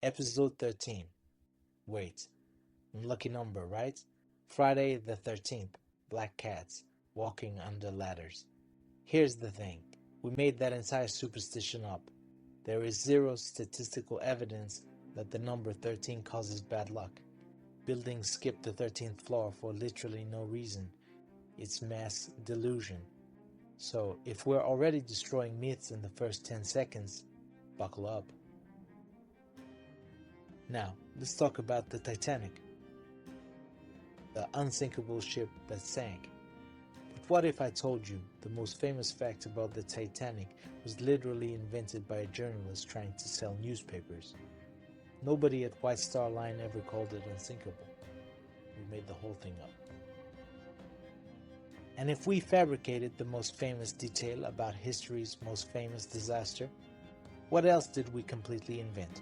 Episode 13. Wait, lucky number, right? Friday the 13th. Black cats walking under ladders. Here's the thing, we made that entire superstition up. There is zero statistical evidence that the number 13 causes bad luck. Buildings skip the 13th floor for literally no reason. It's mass delusion. So, if we're already destroying myths in the first 10 seconds, buckle up. Now, let's talk about the Titanic, the unsinkable ship that sank. But what if I told you the most famous fact about the Titanic was literally invented by a journalist trying to sell newspapers? Nobody at White Star Line ever called it unsinkable. We made the whole thing up. And if we fabricated the most famous detail about history's most famous disaster, what else did we completely invent?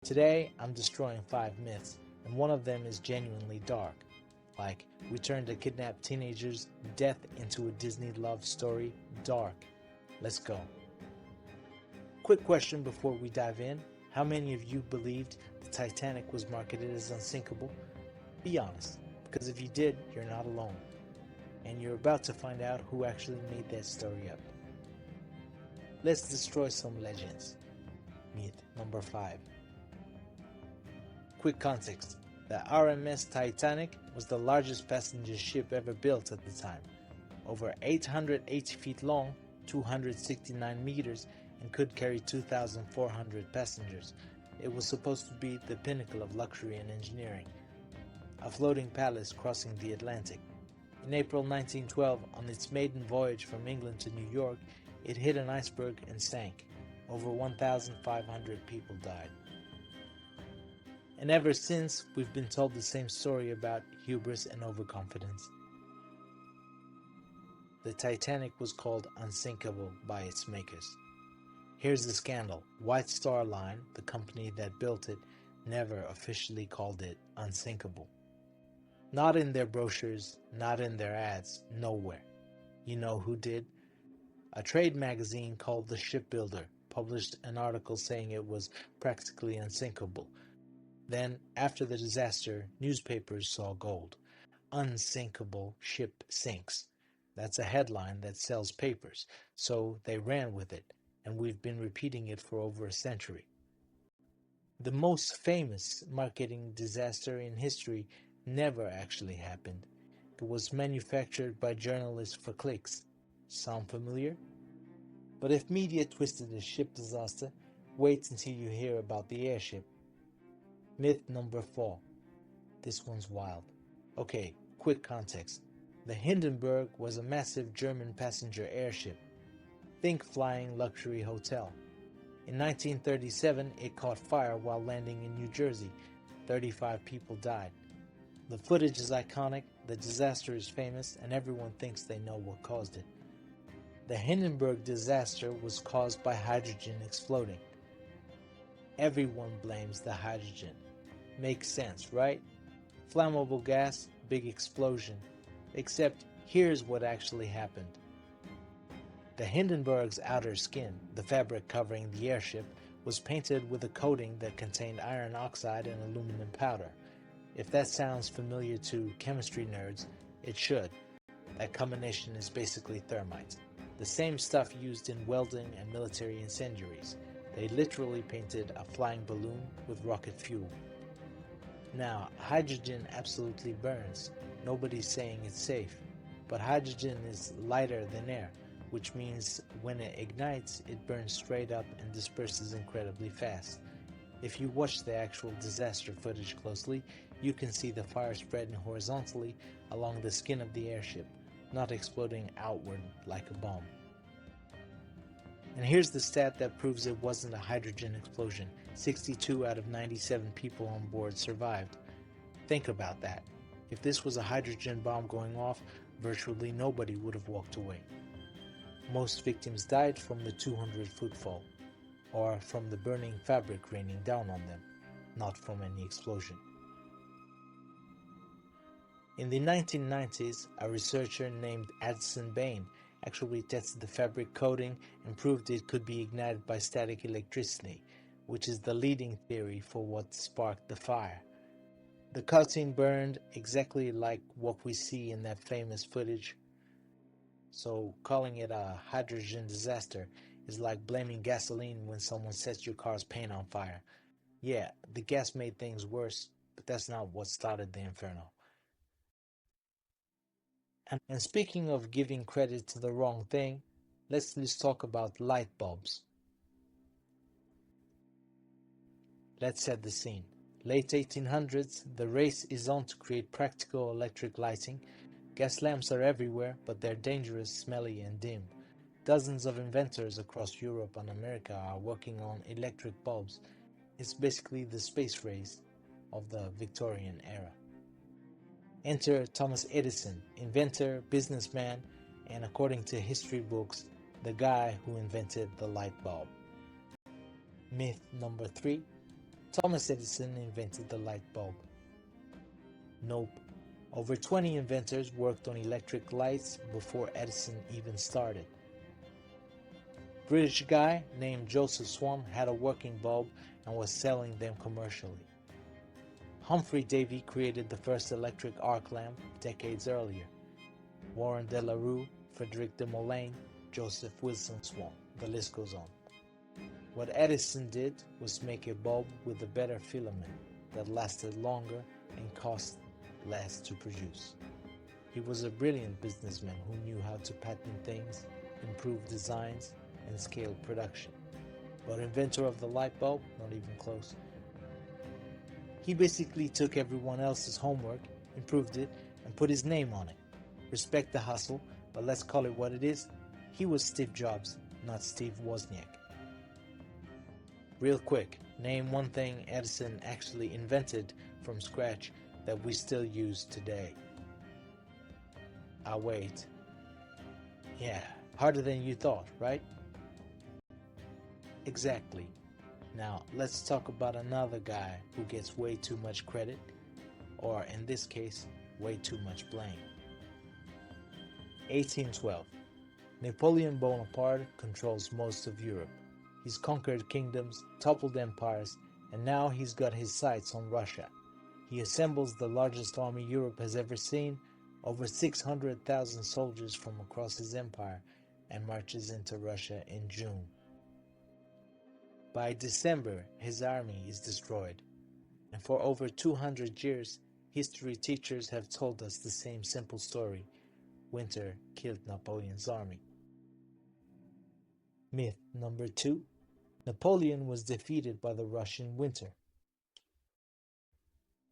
Today, I'm destroying 5 myths, and one of them is genuinely dark. Like, we turned a kidnapped teenager's death into a Disney love story dark. Let's go. Quick question before we dive in. How many of you believed the Titanic was marketed as unsinkable? Be honest, because if you did, you're not alone. And you're about to find out who actually made that story up. Let's destroy some legends. Myth number 5. Quick context. The RMS Titanic was the largest passenger ship ever built at the time. Over 880 feet long, 269 meters, and could carry 2,400 passengers. It was supposed to be the pinnacle of luxury and engineering. A floating palace crossing the Atlantic. In April 1912, on its maiden voyage from England to New York, it hit an iceberg and sank. Over 1,500 people died. And ever since, we've been told the same story about hubris and overconfidence. The Titanic was called unsinkable by its makers. Here's the scandal. White Star Line, the company that built it, never officially called it unsinkable. Not in their brochures, not in their ads, nowhere. You know who did? A trade magazine called The Shipbuilder published an article saying it was practically unsinkable. Then, after the disaster, newspapers saw gold. Unsinkable ship sinks. That's a headline that sells papers, so they ran with it, and we've been repeating it for over a century. The most famous marketing disaster in history never actually happened. It was manufactured by journalists for clicks. Sound familiar? But if media twisted a ship disaster, wait until you hear about the airship. Myth number 4. This one's wild. Okay, quick context. The Hindenburg was a massive German passenger airship. Think flying luxury hotel. In 1937, it caught fire while landing in New Jersey. 35 people died. The footage is iconic, the disaster is famous, and everyone thinks they know what caused it. The Hindenburg disaster was caused by hydrogen exploding. Everyone blames the hydrogen. Makes sense, right? Flammable gas, big explosion. Except here's what actually happened. The Hindenburg's outer skin, the fabric covering the airship, was painted with a coating that contained iron oxide and aluminum powder. If that sounds familiar to chemistry nerds, it should. That combination is basically thermite, the same stuff used in welding and military incendiaries. They literally painted a flying balloon with rocket fuel. Now, hydrogen absolutely burns. Nobody's saying it's safe. But hydrogen is lighter than air, which means when it ignites, it burns straight up and disperses incredibly fast. If you watch the actual disaster footage closely, you can see the fire spreading horizontally along the skin of the airship, not exploding outward like a bomb. And here's the stat that proves it wasn't a hydrogen explosion. 62 out of 97 people on board survived. Think about that. If this was a hydrogen bomb going off, virtually nobody would have walked away. Most victims died from the 200-foot fall, or from the burning fabric raining down on them, not from any explosion. In the 1990s, a researcher named Edison actually tested the fabric coating and proved it could be ignited by static electricity. which is the leading theory for what sparked the fire. The cutscene burned exactly like what we see in that famous footage, so calling it a hydrogen disaster is like blaming gasoline when someone sets your car's paint on fire. Yeah, the gas made things worse, but that's not what started the inferno. And speaking of giving credit to the wrong thing, let's talk about light bulbs. Let's set the scene. Late 1800s, the race is on to create practical electric lighting. Gas lamps are everywhere, but they're dangerous, smelly, and dim. Dozens of inventors across Europe and America are working on electric bulbs. It's basically the space race of the Victorian era. Enter Thomas Edison, inventor, businessman, and according to history books, the guy who invented the light bulb. Myth number 3. Thomas Edison invented the light bulb. Nope. Over 20 inventors worked on electric lights before Edison even started. British guy named Joseph Swan had a working bulb and was selling them commercially. Humphrey Davy created the first electric arc lamp decades earlier. Warren de la Rue, Frederick de Molay, Joseph Wilson Swan. The list goes on. What Edison did was make a bulb with a better filament that lasted longer and cost less to produce. He was a brilliant businessman who knew how to patent things, improve designs, and scale production. But inventor of the light bulb? Not even close. He basically took everyone else's homework, improved it, and put his name on it. Respect the hustle, but let's call it what it is. He was Steve Jobs, not Steve Wozniak. Real quick, name one thing Edison actually invented from scratch that we still use today. I'll wait. Yeah, harder than you thought, right? Exactly. Now, let's talk about another guy who gets way too much credit, or in this case, way too much blame. 1812. Napoleon Bonaparte controls most of Europe. He's conquered kingdoms, toppled empires, and now he's got his sights on Russia. He assembles the largest army Europe has ever seen, over 600,000 soldiers from across his empire, and marches into Russia in June. By December, his army is destroyed, and for over 200 years, history teachers have told us the same simple story. Winter killed Napoleon's army. Myth number 2. Napoleon was defeated by the Russian winter.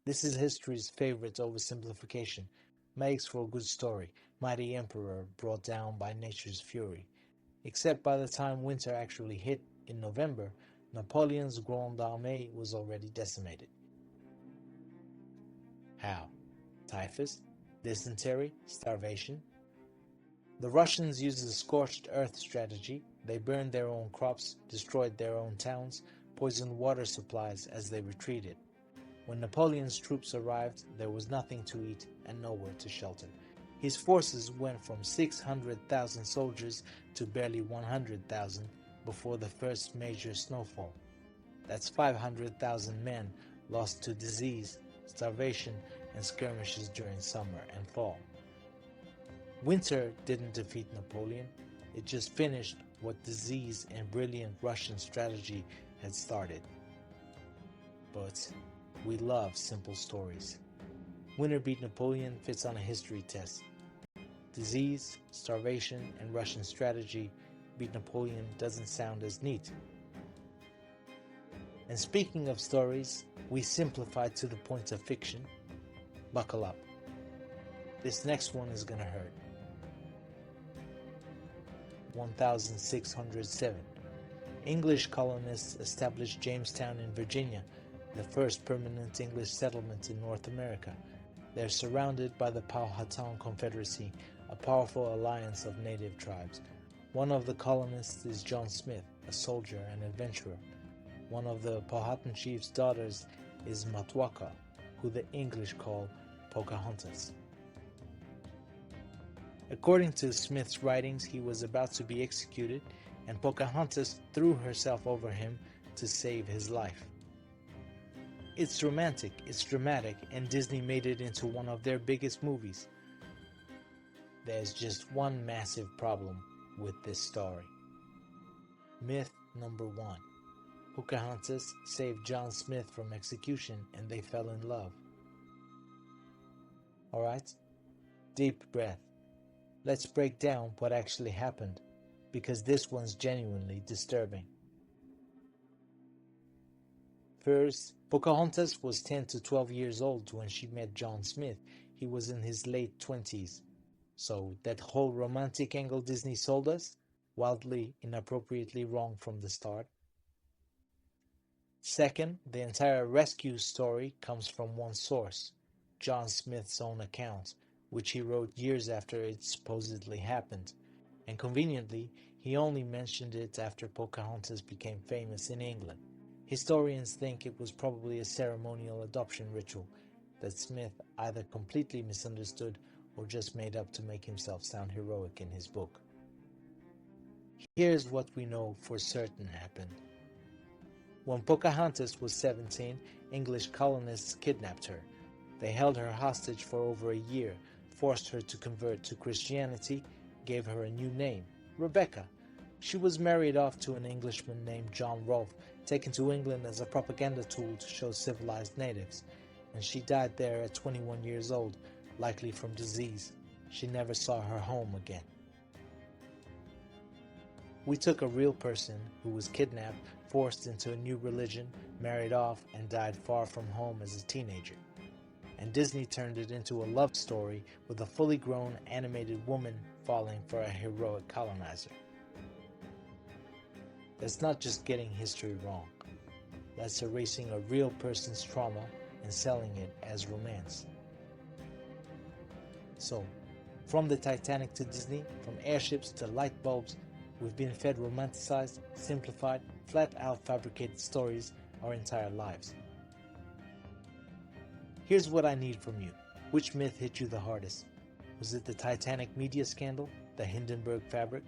This is history's favorite oversimplification. Makes for a good story. Mighty emperor brought down by nature's fury. Except by the time winter actually hit in November, Napoleon's Grande Armée was already decimated. How? Typhus? Dysentery? Starvation? The Russians used the scorched earth strategy. They burned their own crops, destroyed their own towns, poisoned water supplies as they retreated. When Napoleon's troops arrived, there was nothing to eat and nowhere to shelter. His forces went from 600,000 soldiers to barely 100,000 before the first major snowfall. That's 500,000 men lost to disease, starvation, and skirmishes during summer and fall. Winter didn't defeat Napoleon, it just finished what disease and brilliant Russian strategy had started. But we love simple stories. Winter beat Napoleon fits on a history test. Disease, starvation, and Russian strategy beat Napoleon doesn't sound as neat. And speaking of stories, we simplify to the point of fiction. Buckle up. This next one is gonna hurt. 1607. English colonists established Jamestown in Virginia, the first permanent English settlement in North America. They're surrounded by the Powhatan Confederacy, a powerful alliance of native tribes. One of the colonists is John Smith, a soldier and adventurer. One of the Powhatan chief's daughters is Matwaka, who the English call Pocahontas. According to Smith's writings, he was about to be executed, and Pocahontas threw herself over him to save his life. It's romantic, it's dramatic, and Disney made it into one of their biggest movies. There's just one massive problem with this story. Myth number 1. Pocahontas saved John Smith from execution and they fell in love. Alright? Deep breath. Let's break down what actually happened, because this one's genuinely disturbing. First, Pocahontas was 10 to 12 years old when she met John Smith. He was in his late 20s. So that whole romantic angle Disney sold us, wildly, inappropriately wrong from the start. Second, the entire rescue story comes from one source, John Smith's own account, which he wrote years after it supposedly happened. And conveniently, he only mentioned it after Pocahontas became famous in England. Historians think it was probably a ceremonial adoption ritual that Smith either completely misunderstood or just made up to make himself sound heroic in his book. Here's what we know for certain happened. When Pocahontas was 17, English colonists kidnapped her. They held her hostage for over a year, forced her to convert to Christianity, gave her a new name, Rebecca. She was married off to an Englishman named John Rolfe, taken to England as a propaganda tool to show civilized natives, and she died there at 21 years old, likely from disease. She never saw her home again. We took a real person who was kidnapped, forced into a new religion, married off, and died far from home as a teenager. And Disney turned it into a love story with a fully grown animated woman falling for a heroic colonizer. That's not just getting history wrong. That's erasing a real person's trauma and selling it as romance. So, from the Titanic to Disney, from airships to light bulbs, we've been fed romanticized, simplified, flat-out fabricated stories our entire lives. Here's what I need from you. Which myth hit you the hardest? Was it the Titanic media scandal, the Hindenburg fabric,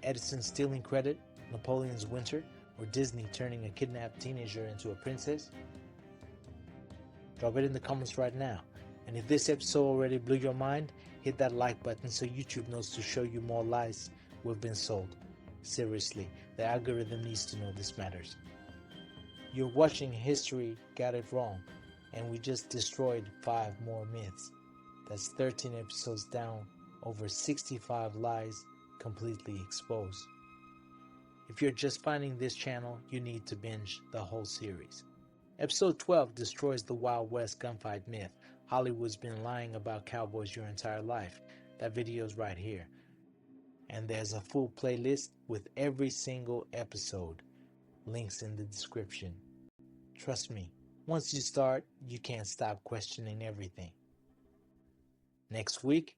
Edison stealing credit, Napoleon's winter, or Disney turning a kidnapped teenager into a princess? Drop it in the comments right now. And if this episode already blew your mind, hit that like button so YouTube knows to show you more lies we've been sold. Seriously, the algorithm needs to know this matters. You're watching History Got It Wrong, and we just destroyed 5 more myths. That's 13 episodes down, over 65 lies completely exposed. If you're just finding this channel, you need to binge the whole series. Episode 12 destroys the Wild West gunfight myth. Hollywood's been lying about cowboys your entire life. That video's right here. And there's a full playlist with every single episode. Links in the description. Trust me, once you start, you can't stop questioning everything. Next week,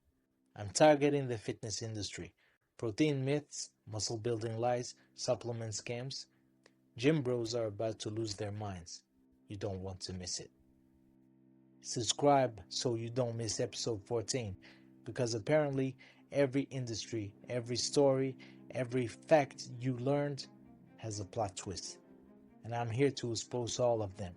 I'm targeting the fitness industry. Protein myths, muscle building lies, supplement scams. Gym bros are about to lose their minds. You don't want to miss it. Subscribe so you don't miss episode 14, because apparently every industry, every story, every fact you learned has a plot twist. And I'm here to expose all of them.